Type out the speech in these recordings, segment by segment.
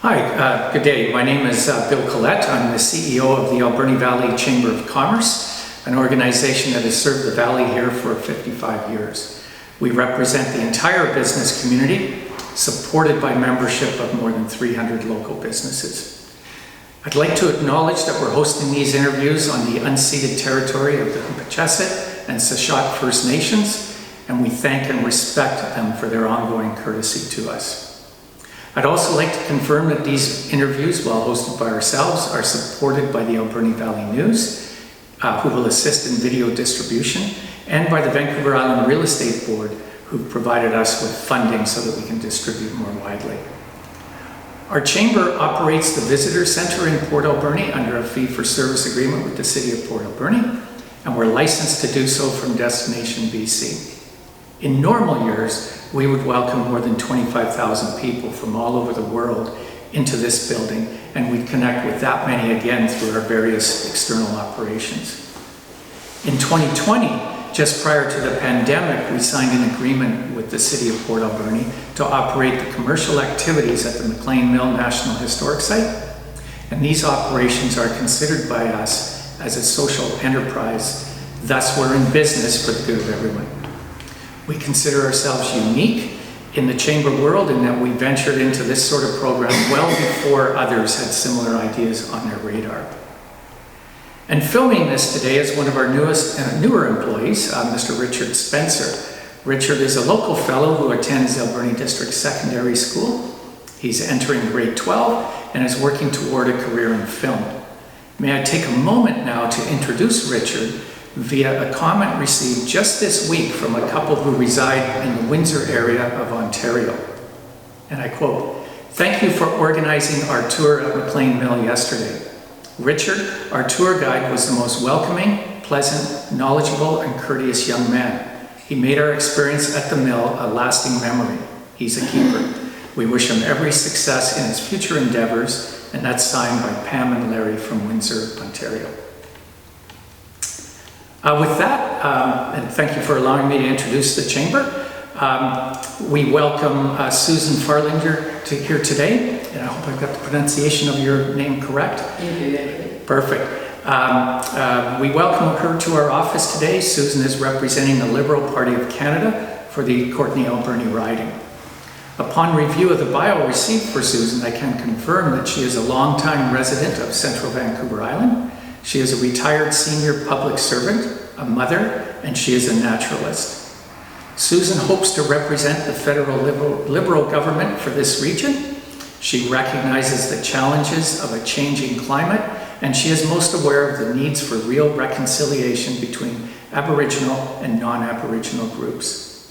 Hi, good day. My name is Bill Collette. I'm the CEO of the Alberni Valley Chamber of Commerce, an organization that has served the Valley here for 55 years. We represent the entire business community, supported by membership of more than 300 local businesses. I'd like to acknowledge that we're hosting these interviews on the unceded territory of the Humpachesset and Sashat First Nations, and we thank and respect them for their ongoing courtesy to us. I'd also like to confirm that these interviews, while hosted by ourselves, are supported by the Alberni Valley News, who will assist in video distribution, and by the Vancouver Island Real Estate Board, who provided us with funding so that we can distribute more widely. Our chamber operates the Visitor Centre in Port Alberni under a fee-for-service agreement with the City of Port Alberni, and we're licensed to do so from Destination BC. In normal years, we would welcome more than 25,000 people from all over the world into this building, and we'd connect with that many again through our various external operations. In 2020, just prior to the pandemic, we signed an agreement with the City of Port Alberni to operate the commercial activities at the McLean Mill National Historic Site, and these operations are considered by us as a social enterprise. Thus, we're in business for the good of everyone. We consider ourselves unique in the chamber world in that we ventured into this sort of program well before others had similar ideas on their radar. And filming this today is one of our newer employees, Mr. Richard Spencer. Richard is a local fellow who attends Alberni District Secondary School. He's entering grade 12 and is working toward a career in film. May I take a moment now to introduce Richard via a comment received just this week from a couple who reside in the Windsor area of Ontario. And I quote, "Thank you for organizing our tour at McLean Mill yesterday. Richard, our tour guide, was the most welcoming, pleasant, knowledgeable, and courteous young man. He made our experience at the mill a lasting memory. He's a keeper. We wish him every success in his future endeavors," and that's signed by Pam and Larry from Windsor, Ontario. With that, and thank you for allowing me to introduce the chamber, we welcome Susan Farlinger here today, and I hope I've got the pronunciation of your name correct. You do. Perfect. We welcome her to our office today. Susan is representing the Liberal Party of Canada for the Courtenay-Alberni riding. Upon review of the bio received for Susan, I can confirm that she is a longtime resident of Central Vancouver Island. She is a retired senior public servant, a mother, and she is a naturalist. Susan hopes to represent the federal Liberal government for this region. She recognizes the challenges of a changing climate, and she is most aware of the needs for real reconciliation between Aboriginal and non-Aboriginal groups.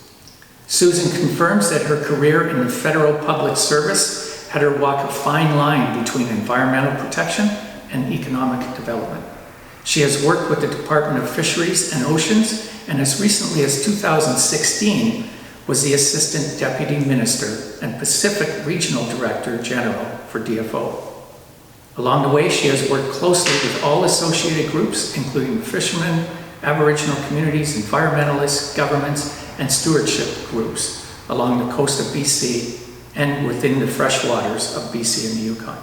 Susan confirms that her career in the federal public service had her walk a fine line between environmental protection and economic development. She has worked with the Department of Fisheries and Oceans, and as recently as 2016 was the Assistant Deputy Minister and Pacific Regional Director General for DFO. Along the way, she has worked closely with all associated groups, including fishermen, Aboriginal communities, environmentalists, governments, and stewardship groups along the coast of BC and within the freshwaters of BC and the Yukon.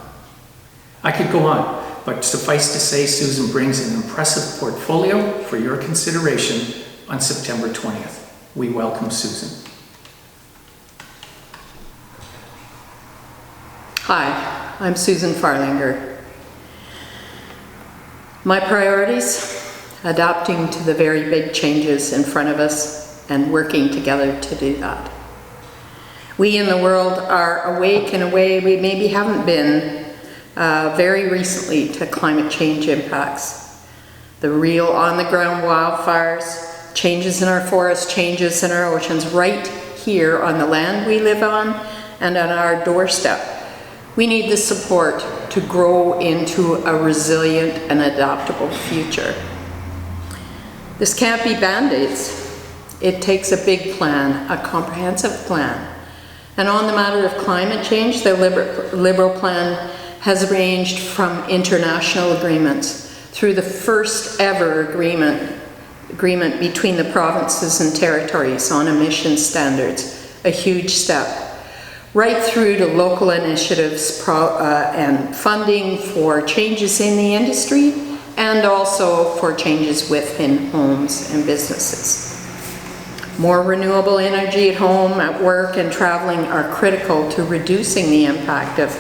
I could go on, but suffice to say, Susan brings an impressive portfolio for your consideration on September 20th. We welcome Susan. Hi, I'm Susan Farlinger. My priorities: adapting to the very big changes in front of us and working together to do that. We in the world are awake in a way we maybe haven't been very recently to climate change impacts. The real on-the-ground wildfires, changes in our forests, changes in our oceans, right here on the land we live on and on our doorstep. We need the support to grow into a resilient and adaptable future. This can't be band-aids. It takes a big plan, a comprehensive plan. And on the matter of climate change, the Liberal plan has ranged from international agreements through the first ever agreement between the provinces and territories on emission standards, a huge step, right through to local initiatives and funding for changes in the industry and also for changes within homes and businesses. More renewable energy at home, at work, and traveling are critical to reducing the impact of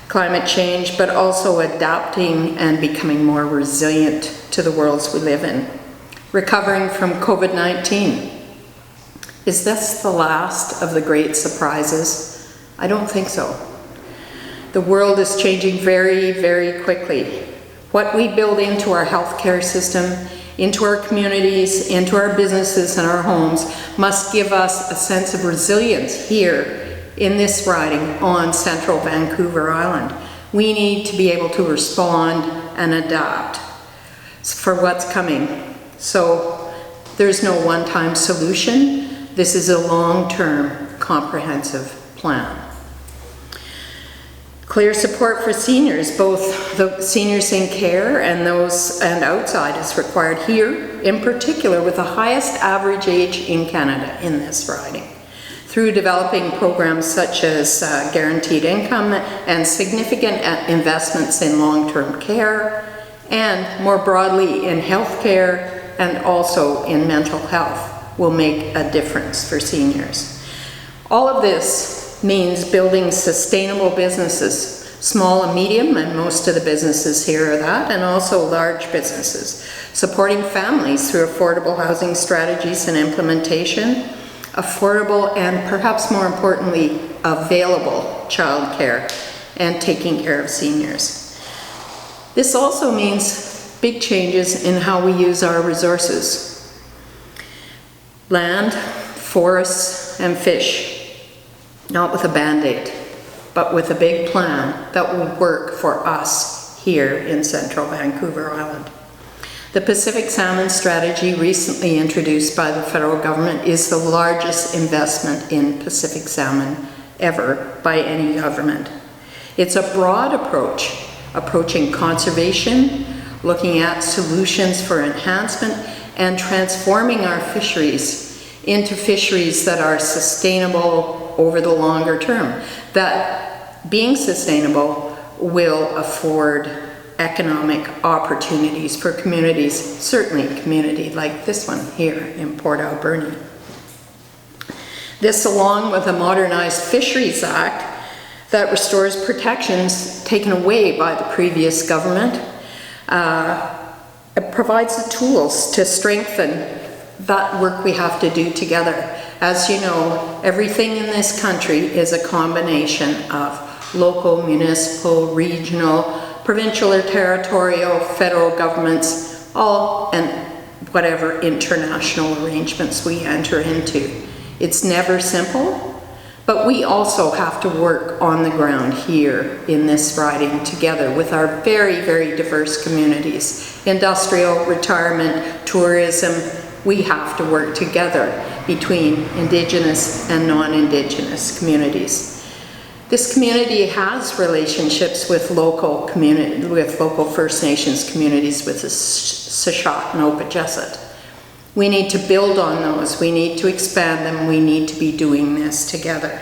climate change, but also adapting and becoming more resilient to the worlds we live in. Recovering from COVID-19. Is this the last of the great surprises? I don't think so. The world is changing very, very quickly. What we build into our healthcare system, into our communities, into our businesses and our homes must give us a sense of resilience here in this riding on central Vancouver Island. We need to be able to respond and adapt for what's coming. So there's no one-time solution. This is a long-term comprehensive plan. Clear support for seniors, both the seniors in care and those and outside, is required here, in particular with the highest average age in Canada in this riding, through developing programs such as guaranteed income and significant investments in long-term care, and more broadly in healthcare and also in mental health will make a difference for seniors. All of this means building sustainable businesses, small and medium, and most of the businesses here are that, and also large businesses. Supporting families through affordable housing strategies and implementation, affordable and perhaps more importantly, available childcare, and taking care of seniors. This also means big changes in how we use our resources. Land, forests, and fish. Not with a band-aid, but with a big plan that will work for us here in central Vancouver Island. The Pacific Salmon Strategy, recently introduced by the federal government, is the largest investment in Pacific salmon ever by any government. It's a broad approach, approaching conservation, looking at solutions for enhancement, and transforming our fisheries into fisheries that are sustainable over the longer term, that being sustainable will afford economic opportunities for communities, certainly a community like this one here in Port Alberni. This, along with a modernized Fisheries Act that restores protections taken away by the previous government, it provides the tools to strengthen that work we have to do together. As you know, everything in this country is a combination of local, municipal, regional, provincial or territorial, federal governments, all and whatever international arrangements we enter into. It's never simple, but we also have to work on the ground here in this riding together with our very, very diverse communities. Industrial, retirement, tourism, we have to work together between Indigenous and non-Indigenous communities. This community has relationships with local First Nations communities, with the Sashat and Opajesset. We need to build on those, we need to expand them, we need to be doing this together.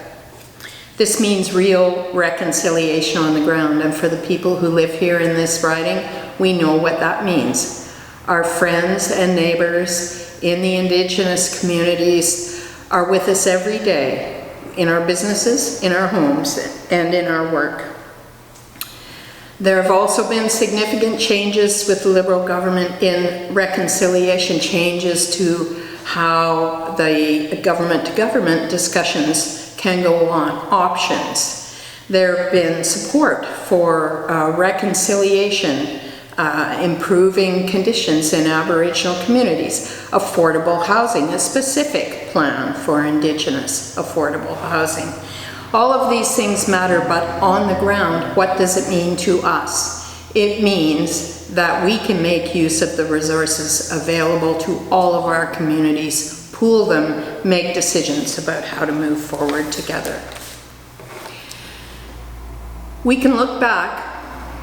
This means real reconciliation on the ground, and for the people who live here in this riding, we know what that means. Our friends and neighbors in the Indigenous communities are with us every day, in our businesses, in our homes, and in our work. There have also been significant changes with the Liberal government in reconciliation, changes to how the government-to-government discussions can go on, options. There have been support for reconciliation, improving conditions in Aboriginal communities, affordable housing, a specific plan for Indigenous affordable housing. All of these things matter, but on the ground, what does it mean to us? It means that we can make use of the resources available to all of our communities, pool them, make decisions about how to move forward together. We can look back,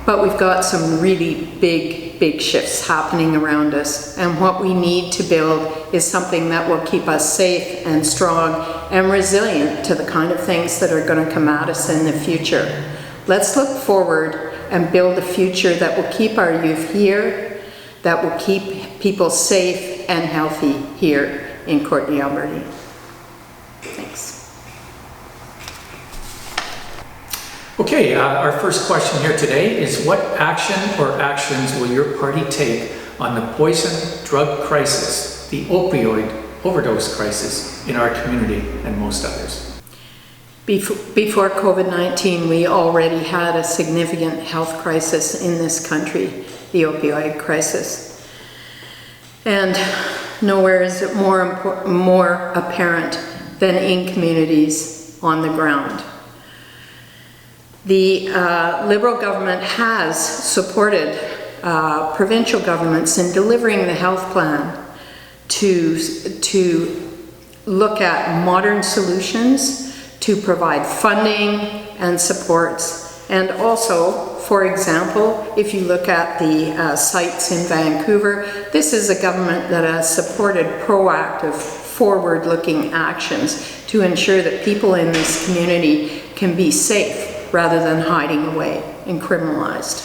but we've got some really big big shifts happening around us. And what we need to build is something that will keep us safe and strong and resilient to the kind of things that are going to come at us in the future. Let's look forward and build a future that will keep our youth here, that will keep people safe and healthy here in Courtenay, Alberta. Thanks. Okay, our first question here today is, what action or actions will your party take on the poison drug crisis, the opioid overdose crisis in our community and most others? Before COVID-19, we already had a significant health crisis in this country, the opioid crisis. And nowhere is it more apparent than in communities on the ground. The Liberal government has supported provincial governments in delivering the health plan to look at modern solutions, to provide funding and supports. And also, for example, if you look at the sites in Vancouver, this is a government that has supported proactive, forward-looking actions to ensure that people in this community can be safe rather than hiding away and criminalized.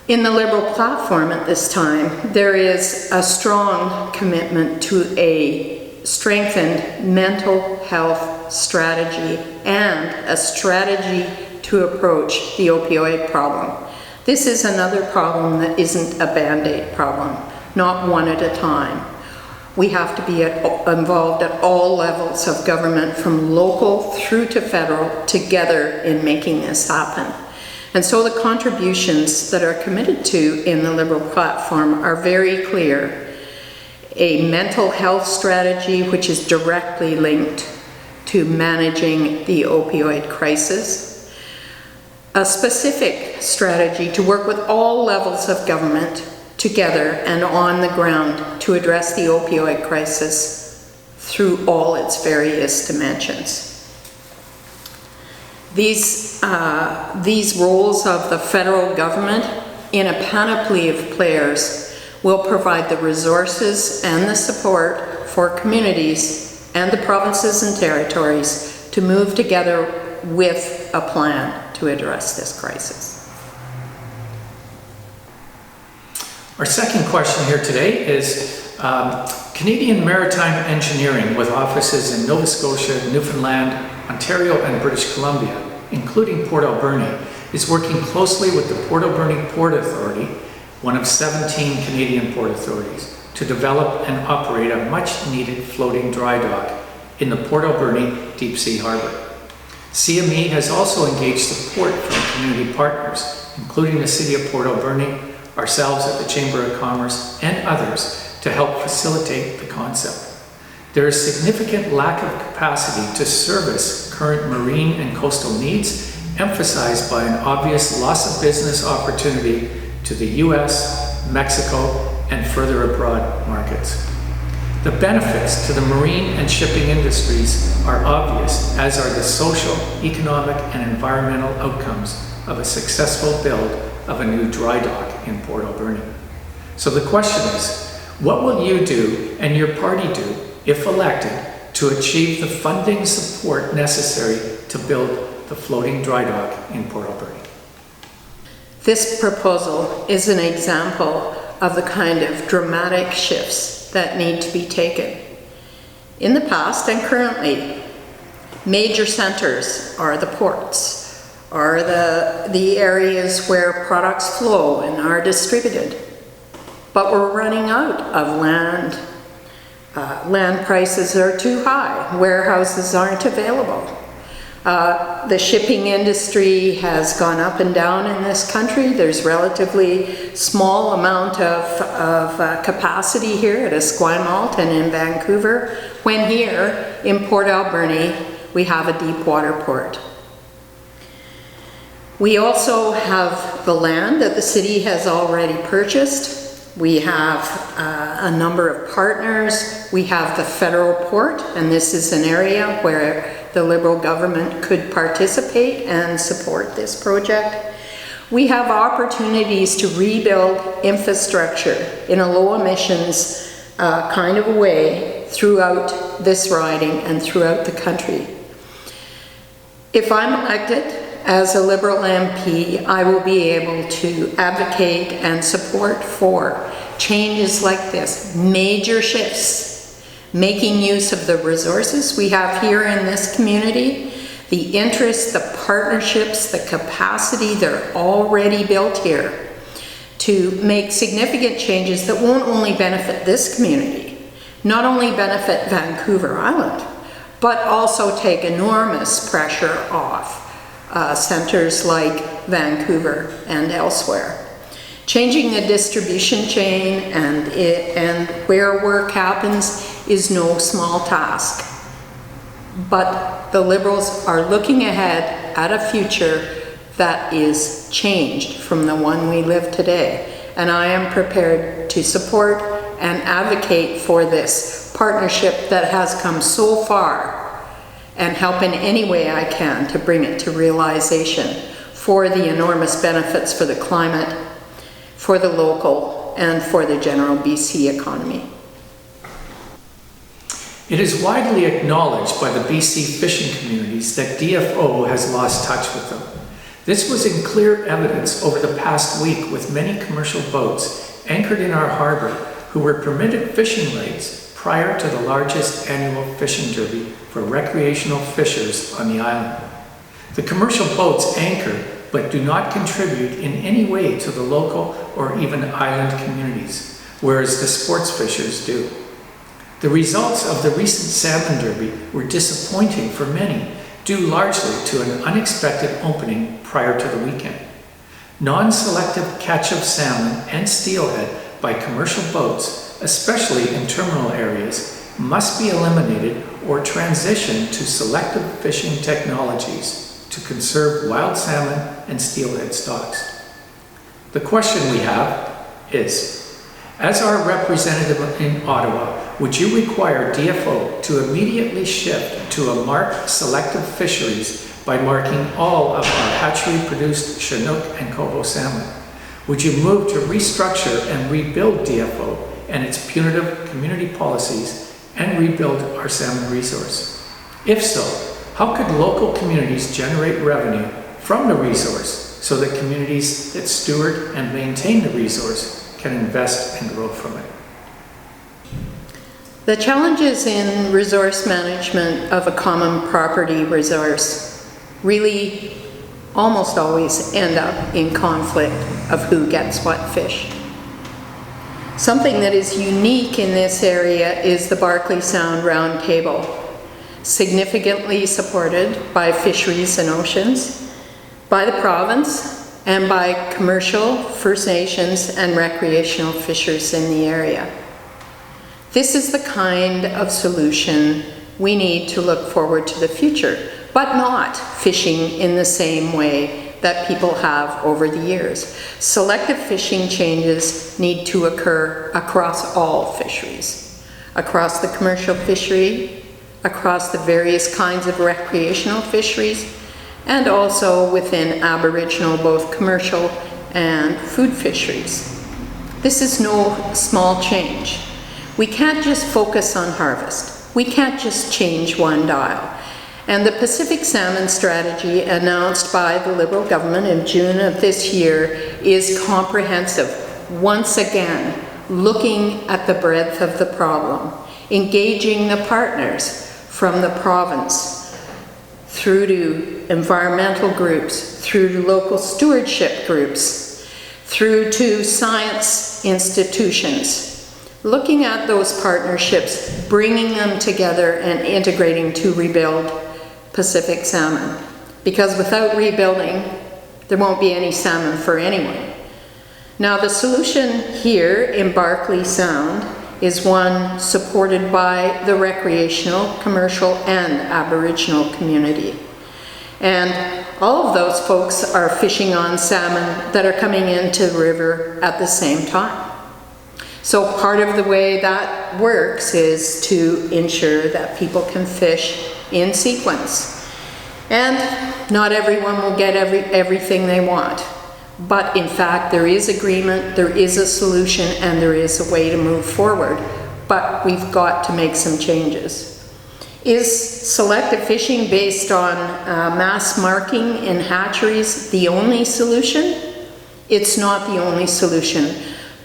In the Liberal platform at this time, there is a strong commitment to a strengthened mental health strategy and a strategy to approach the opioid problem. This is another problem that isn't a Band-Aid problem, not one at a time. We have to be involved at all levels of government, from local through to federal, together in making this happen. And so the contributions that are committed to in the Liberal platform are very clear. A mental health strategy which is directly linked to managing the opioid crisis. A specific strategy to work with all levels of government together and on the ground to address the opioid crisis through all its various dimensions. These roles of the federal government in a panoply of players will provide the resources and the support for communities and the provinces and territories to move together with a plan to address this crisis. Our second question here today is, Canadian Maritime Engineering, with offices in Nova Scotia, Newfoundland, Ontario, and British Columbia, including Port Alberni, is working closely with the Port Alberni Port Authority, one of 17 Canadian port authorities, to develop and operate a much-needed floating dry dock in the Port Alberni Deep Sea Harbour. CME has also engaged support from community partners, including the City of Port Alberni, ourselves at the Chamber of Commerce, and others, to help facilitate the concept. There is significant lack of capacity to service current marine and coastal needs, emphasized by an obvious loss of business opportunity to the US, Mexico, and further abroad markets. The benefits to the marine and shipping industries are obvious, as are the social, economic, and environmental outcomes of a successful build of a new dry dock in Port Alberni. So the question is, what will you do and your party do, if elected, to achieve the funding support necessary to build the floating dry dock in Port Alberni? This proposal is an example of the kind of dramatic shifts that need to be taken. In the past and currently, major centers are the ports, are the areas where products flow and are distributed. But we're running out of land. Land prices are too high. Warehouses aren't available. The shipping industry has gone up and down in this country. There's relatively small amount of capacity here at Esquimalt and in Vancouver, when here in Port Alberni we have a deep water port. We also have the land that the city has already purchased. We have a number of partners. We have the federal port, and this is an area where the Liberal government could participate and support this project. We have opportunities to rebuild infrastructure in a low emissions kind of a way throughout this riding and throughout the country. If I'm elected as a Liberal MP, I will be able to advocate and support for changes like this, major shifts, making use of the resources we have here in this community, the interests, the partnerships, the capacity that are already built here to make significant changes that won't only benefit this community, not only benefit Vancouver Island, but also take enormous pressure off centers like Vancouver and elsewhere. Changing the distribution chain and where work happens is no small task. But the Liberals are looking ahead at a future that is changed from the one we live today. And I am prepared to support and advocate for this partnership that has come so far and help in any way I can to bring it to realization for the enormous benefits for the climate, for the local, and for the general BC economy. It is widely acknowledged by the BC fishing communities that DFO has lost touch with them. This was in clear evidence over the past week with many commercial boats anchored in our harbor who were permitted fishing rates prior to the largest annual fishing derby for recreational fishers on the island. The commercial boats anchor but do not contribute in any way to the local or even island communities, whereas the sports fishers do. The results of the recent salmon derby were disappointing for many, due largely to an unexpected opening prior to the weekend. Non-selective catch of salmon and steelhead by commercial boats, especially in terminal areas, must be eliminated or transitioned to selective fishing technologies to conserve wild salmon and steelhead stocks. The question we have is, as our representative in Ottawa, would you require DFO to immediately shift to a marked selective fisheries by marking all of our hatchery-produced Chinook and Coho salmon? Would you move to restructure and rebuild DFO and its punitive community policies and rebuild our salmon resource? If so, how could local communities generate revenue from the resource so that communities that steward and maintain the resource can invest and grow from it? The challenges in resource management of a common property resource really almost always end up in conflict of who gets what fish. Something that is unique in this area is the Barkley Sound Roundtable, significantly supported by Fisheries and Oceans, by the province, and by commercial, First Nations, and recreational fishers in the area. This is the kind of solution we need to look forward to the future, but not fishing in the same way that people have over the years. Selective fishing changes need to occur across all fisheries, across the commercial fishery, across the various kinds of recreational fisheries, and also within Aboriginal, both commercial and food fisheries. This is no small change. We can't just focus on harvest. We can't just change one dial. And the Pacific Salmon Strategy announced by the Liberal government in June of this year is comprehensive. Once again, looking at the breadth of the problem, engaging the partners from the province, through to environmental groups, through to local stewardship groups, through to science institutions, looking at those partnerships, bringing them together and integrating to rebuild Pacific salmon. Because without rebuilding, there won't be any salmon for anyone. Now the solution here in Barkley Sound is one supported by the recreational, commercial, and Aboriginal community. And all of those folks are fishing on salmon that are coming into the river at the same time. So part of the way that works is to ensure that people can fish in sequence. And not everyone will get everything they want. But in fact, there is agreement, there is a solution, and there is a way to move forward. But we've got to make some changes. Is selective fishing based on mass marking in hatcheries the only solution? It's not the only solution,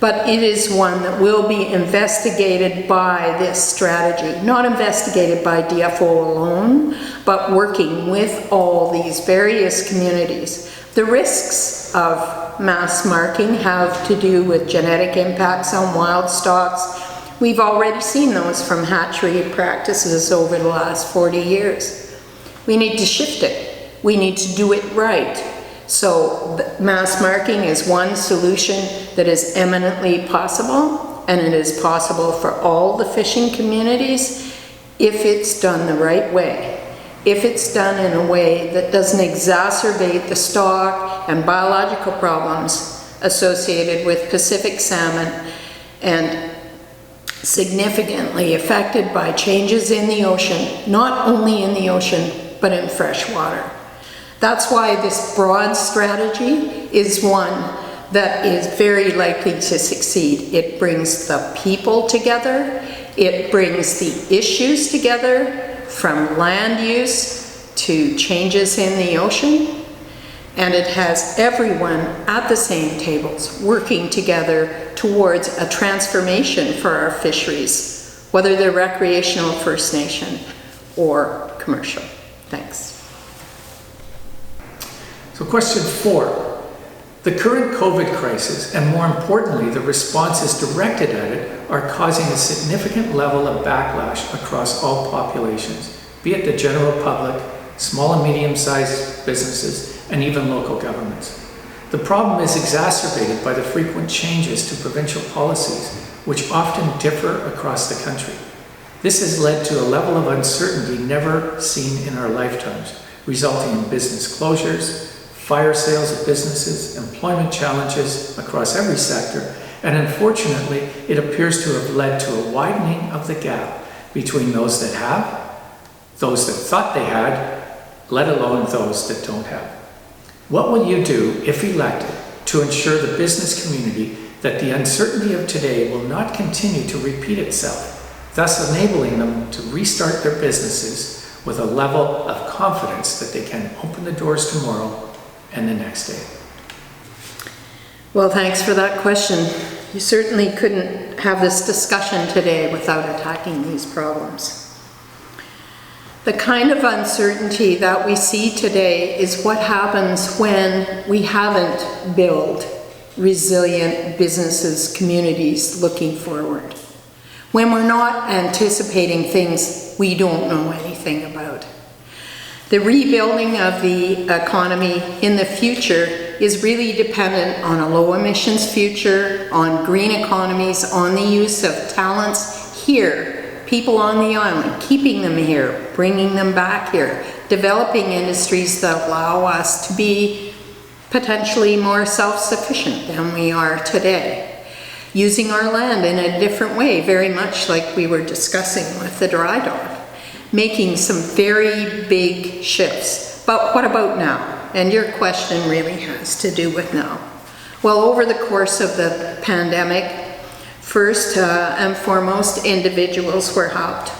but it is one that will be investigated by this strategy. Not investigated by DFO alone, but working with all these various communities. The risks of mass marking have to do with genetic impacts on wild stocks. We've already seen those from hatchery practices over the last 40 years. We need to shift it. We need to do it right. So mass marking is one solution that is eminently possible, and it is possible for all the fishing communities if it's done the right way. If it's done in a way that doesn't exacerbate the stock and biological problems associated with Pacific salmon and significantly affected by changes in the ocean, not only in the ocean, but in fresh water. That's why this broad strategy is one that is very likely to succeed. It brings the people together, it brings the issues together, from land use to changes in the ocean, and it has everyone at the same tables working together towards a transformation for our fisheries, whether they're recreational, First Nation, or commercial. Thanks. So question 4. The current COVID crisis, and more importantly, the responses directed at it, are causing a significant level of backlash across all populations, be it the general public, small and medium-sized businesses, and even local governments. The problem is exacerbated by the frequent changes to provincial policies, which often differ across the country. This has led to a level of uncertainty never seen in our lifetimes, resulting in business closures, fire sales of businesses, employment challenges across every sector, and unfortunately, it appears to have led to a widening of the gap between those that have, those that thought they had, let alone those that don't have. What will you do, if elected, to ensure the business community that the uncertainty of today will not continue to repeat itself, thus enabling them to restart their businesses with a level of confidence that they can open the doors tomorrow and the next day? Well, thanks for that question. You certainly couldn't have this discussion today without attacking these problems. The kind of uncertainty that we see today is what happens when we haven't built resilient businesses, communities looking forward. When we're not anticipating things we don't know anything about. The rebuilding of the economy in the future is really dependent on a low emissions future, on green economies, on the use of talents here, people on the island, keeping them here, bringing them back here, developing industries that allow us to be potentially more self-sufficient than we are today. Using our land in a different way, very much like we were discussing with the dry dock. Making some very big shifts. But what about now? And your question really has to do with now. Well, over the course of the pandemic, first and foremost, individuals were helped.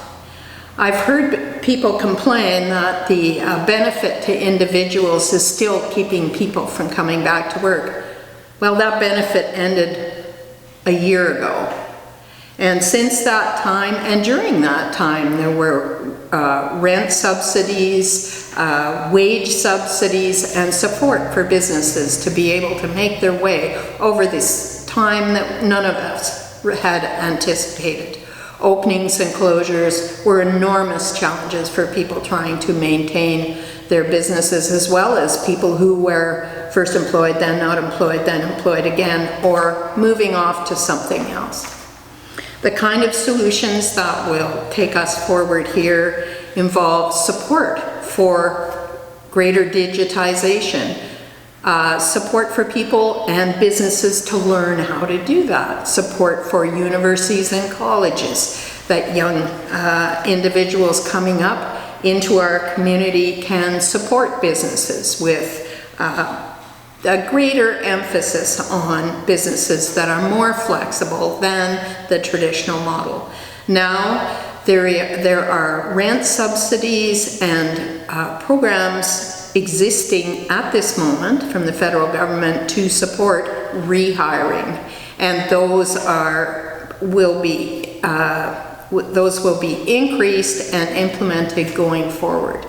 I've heard people complain that the benefit to individuals is still keeping people from coming back to work. Well, that benefit ended a year ago. And since that time, and during that time, there were rent subsidies, wage subsidies, and support for businesses to be able to make their way over this time that none of us had anticipated. Openings and closures were enormous challenges for people trying to maintain their businesses, as well as people who were first employed, then not employed, then employed again, or moving off to something else. The kind of solutions that will take us forward here involve support for greater digitization, support for people and businesses to learn how to do that, support for universities and colleges, that young individuals coming up into our community can support businesses with a greater emphasis on businesses that are more flexible than the traditional model. Now, there are rent subsidies and programs existing at this moment from the federal government to support rehiring, and those will be increased and implemented going forward.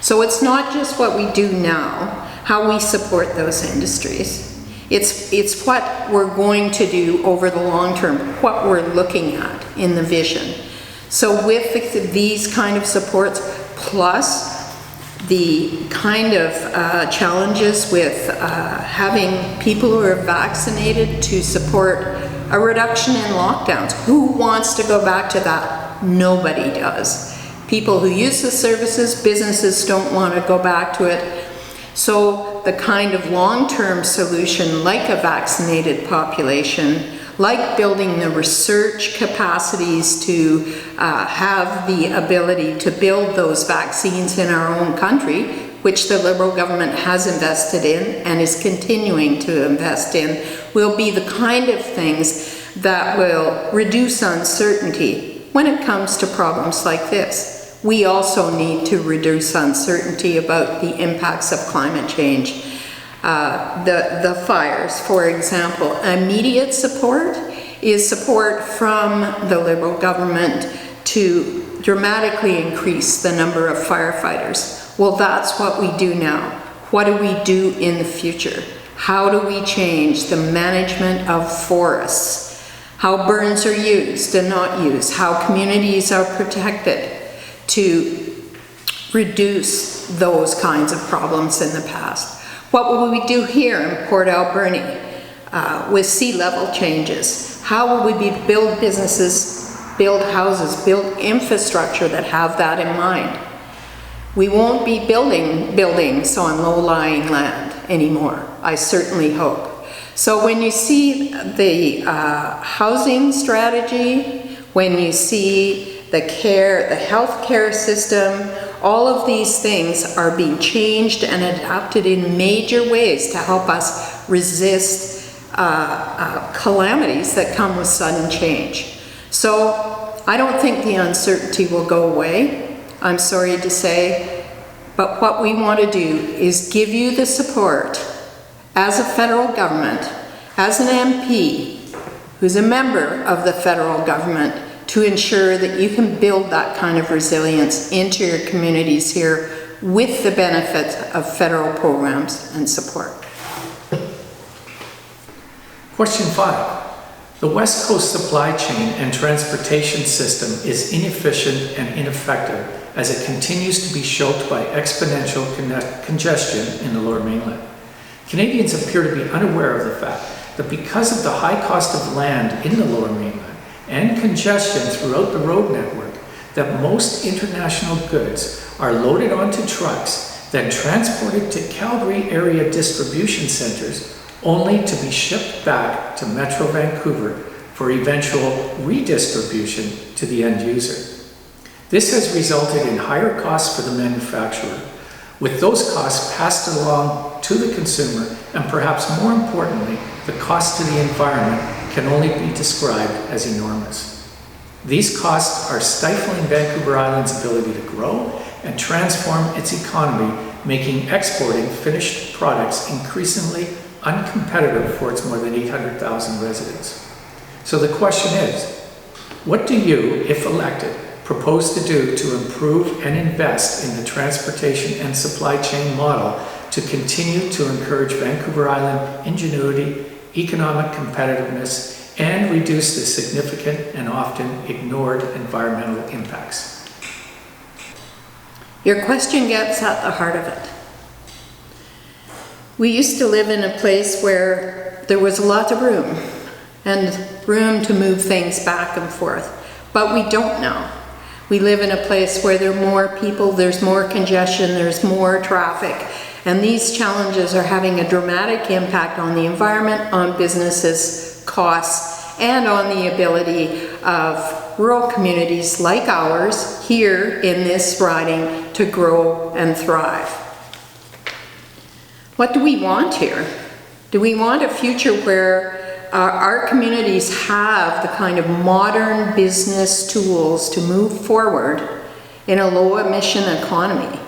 So it's not just what we do now, how we support those industries. It's what we're going to do over the long term, what we're looking at in the vision. So with these kind of supports, plus the kind of challenges with having people who are vaccinated to support a reduction in lockdowns. Who wants to go back to that? Nobody does. People who use the services, businesses don't want to go back to it. So the kind of long-term solution, like a vaccinated population, like building the research capacities to have the ability to build those vaccines in our own country, which the Liberal government has invested in and is continuing to invest in, will be the kind of things that will reduce uncertainty when it comes to problems like this. We also need to reduce uncertainty about the impacts of climate change. The fires, for example, immediate support is support from the Liberal government to dramatically increase the number of firefighters. Well, that's what we do now. What do we do in the future? How do we change the management of forests? How burns are used and not used? How communities are protected to reduce those kinds of problems in the past? What will we do here in Port Alberni with sea level changes? How will we build businesses, build houses, build infrastructure that have that in mind? We won't be building buildings on low-lying land anymore, I certainly hope. So when you see the housing strategy, when you see the care, the healthcare system, all of these things are being changed and adapted in major ways to help us resist calamities that come with sudden change. So I don't think the uncertainty will go away, I'm sorry to say, but what we want to do is give you the support as a federal government, as an MP who's a member of the federal government, to ensure that you can build that kind of resilience into your communities here with the benefits of federal programs and support. Question 5. The West Coast supply chain and transportation system is inefficient and ineffective as it continues to be choked by exponential congestion in the Lower Mainland. Canadians appear to be unaware of the fact that because of the high cost of land in the Lower Mainland and congestion throughout the road network, that most international goods are loaded onto trucks, then transported to Calgary area distribution centers, only to be shipped back to Metro Vancouver for eventual redistribution to the end user. This has resulted in higher costs for the manufacturer, with those costs passed along to the consumer, and perhaps more importantly, the cost to the environment can only be described as enormous. These costs are stifling Vancouver Island's ability to grow and transform its economy, making exporting finished products increasingly uncompetitive for its more than 800,000 residents. So the question is, what do you, if elected, propose to do to improve and invest in the transportation and supply chain model to continue to encourage Vancouver Island ingenuity, economic competitiveness, and reduce the significant and often ignored environmental impacts? Your question gets at the heart of it. We used to live in a place where there was a lot of room and room to move things back and forth, but we don't now. We live in a place where there are more people, there's more congestion, there's more traffic, and these challenges are having a dramatic impact on the environment, on businesses, costs, and on the ability of rural communities like ours here in this riding to grow and thrive. What do we want here? Do we want a future where our communities have the kind of modern business tools to move forward in a low emission economy?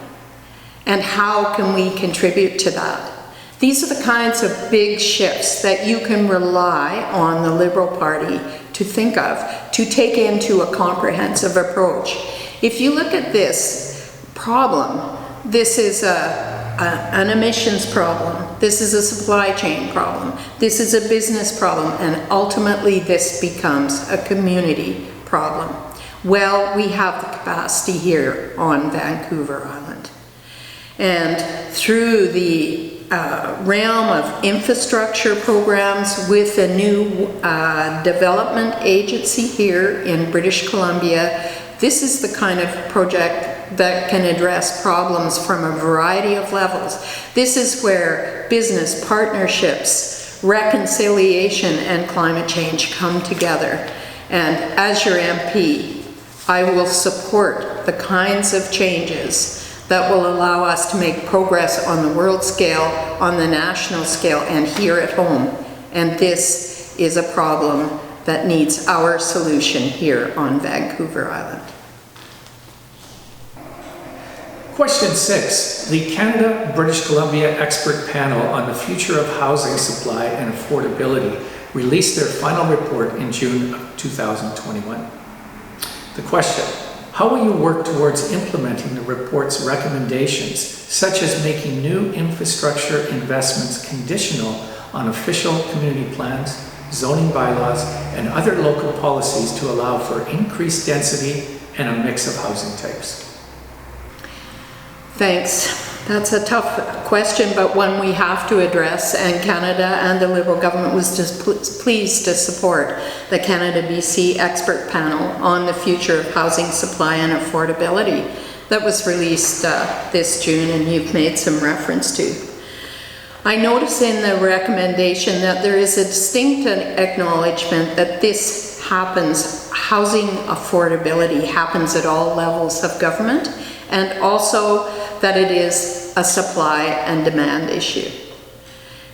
And how can we contribute to that? These are the kinds of big shifts that you can rely on the Liberal Party to think of, to take into a comprehensive approach. If you look at this problem, this is an emissions problem, this is a supply chain problem, this is a business problem, and ultimately this becomes a community problem. Well, we have the capacity here on Vancouver Island. And through the realm of infrastructure programs with a new development agency here in British Columbia, this is the kind of project that can address problems from a variety of levels. This is where business partnerships, reconciliation, and climate change come together. And as your MP, I will support the kinds of changes that will allow us to make progress on the world scale, on the national scale, and here at home. And this is a problem that needs our solution here on Vancouver Island. Question 6. The Canada-British Columbia Expert Panel on the Future of Housing Supply and Affordability released their final report in June of 2021. The question: how will you work towards implementing the report's recommendations, such as making new infrastructure investments conditional on official community plans, zoning bylaws, and other local policies to allow for increased density and a mix of housing types? Thanks. That's a tough question, but one we have to address, and Canada and the Liberal government was just pleased to support the Canada-BC Expert Panel on the Future of Housing Supply and Affordability that was released this June, and you've made some reference to. I notice in the recommendation that there is a distinct acknowledgement that this happens, housing affordability happens at all levels of government, and also that it is a supply and demand issue.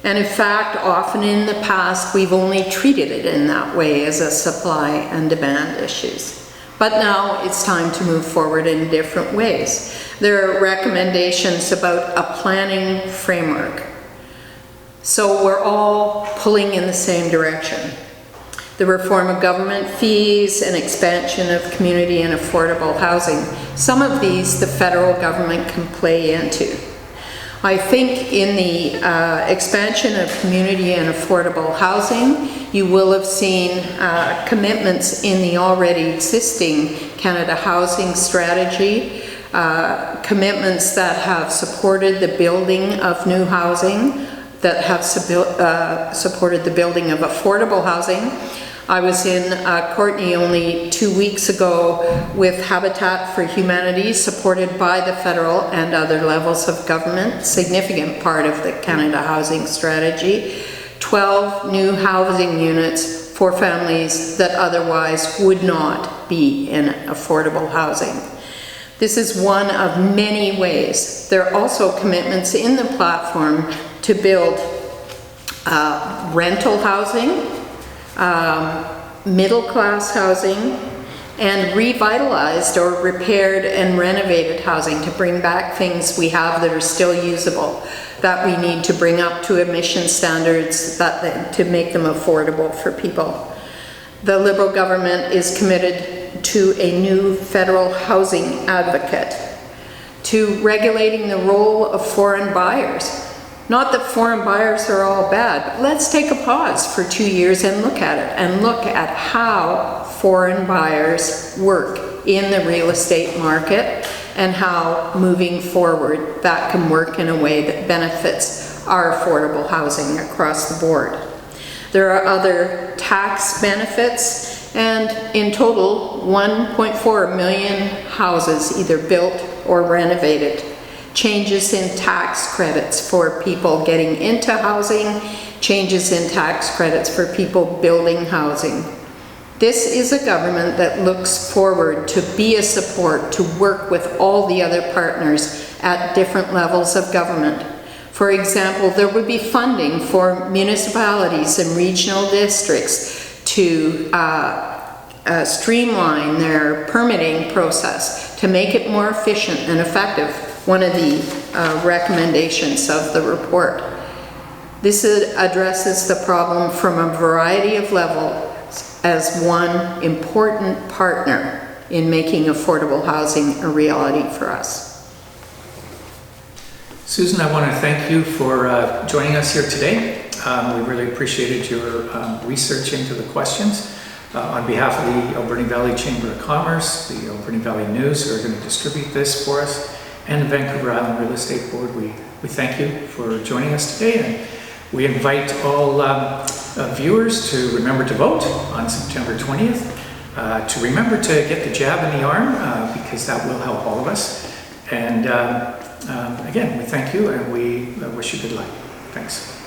And in fact, often in the past, we've only treated it in that way, as a supply and demand issues. But now it's time to move forward in different ways. There are recommendations about a planning framework. So we're all pulling in the same direction. The reform of government fees and expansion of community and affordable housing. Some of these the federal government can play into. I think in the expansion of community and affordable housing, you will have seen commitments in the already existing Canada Housing Strategy, commitments that have supported the building of new housing, that have supported the building of affordable housing. I was in Courtenay only 2 weeks ago with Habitat for Humanity, supported by the federal and other levels of government, significant part of the Canada Housing Strategy. 12 new housing units for families that otherwise would not be in affordable housing. This is one of many ways. There are also commitments in the platform to build rental housing, middle-class housing, and revitalized or repaired and renovated housing to bring back things we have that are still usable, that we need to bring up to emission standards to make them affordable for people. The Liberal government is committed to a new federal housing advocate, to regulating the role of foreign buyers. Not that foreign buyers are all bad, but let's take a pause for 2 years and look at it, and look at how foreign buyers work in the real estate market, and how moving forward that can work in a way that benefits our affordable housing across the board. There are other tax benefits, and in total 1.4 million houses either built or renovated. Changes in tax credits for people getting into housing, changes in tax credits for people building housing. This is a government that looks forward to be a support, to work with all the other partners at different levels of government. For example, there would be funding for municipalities and regional districts to streamline their permitting process to make it more efficient and effective, one of the recommendations of the report. This addresses the problem from a variety of levels as one important partner in making affordable housing a reality for us. Susan, I want to thank you for joining us here today. We really appreciated your research into the questions. On behalf of the Alberni Valley Chamber of Commerce, the Alberni Valley News, who are going to distribute this for us, and the Vancouver Island Real Estate Board, we thank you for joining us today, and we invite all viewers to remember to vote on September 20th, to remember to get the jab in the arm, because that will help all of us. And again, we thank you and we wish you good luck. Thanks.